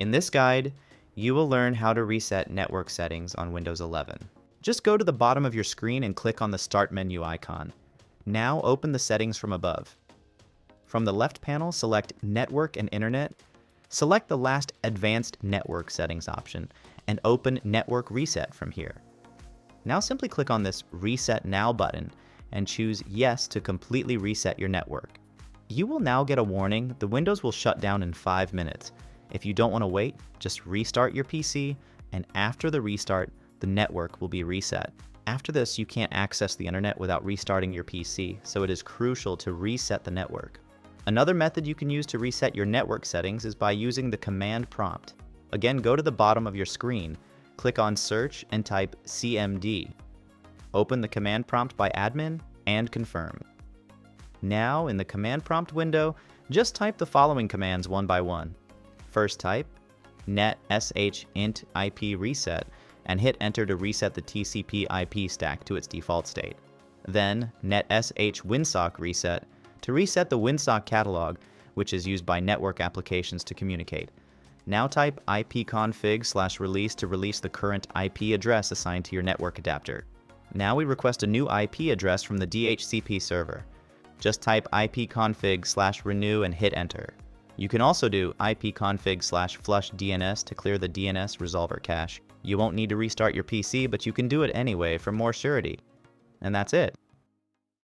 In this guide, you will learn how to reset network settings on Windows 11. Just go to the bottom of your screen and click on the Start menu icon. Now open the settings from above. From the left panel, select Network and Internet. Select the last Advanced Network Settings option and open Network Reset from here. Now simply click on this Reset Now button and choose Yes to completely reset your network. You will now get a warning the Windows will shut down in 5 minutes. If you don't want to wait, just restart your PC, and after the restart, the network will be reset. After this, you can't access the internet without restarting your PC, so it is crucial to reset the network. Another method you can use to reset your network settings is by using the command prompt. Again, go to the bottom of your screen, click on Search and type CMD. Open the command prompt by admin and confirm. Now, in the command prompt window, just type the following commands one by one. First type net sh int IP reset and hit enter to reset the TCP IP stack to its default state. Then net sh winsock reset to reset the winsock catalog, which is used by network applications to communicate. Now type ipconfig/release to release the current IP address assigned to your network adapter. Now we request a new IP address from the DHCP server. Just type ipconfig/renew and hit enter. You can also do ipconfig/flush DNS to clear the DNS resolver cache. You won't need to restart your PC, but you can do it anyway for more surety. And that's it.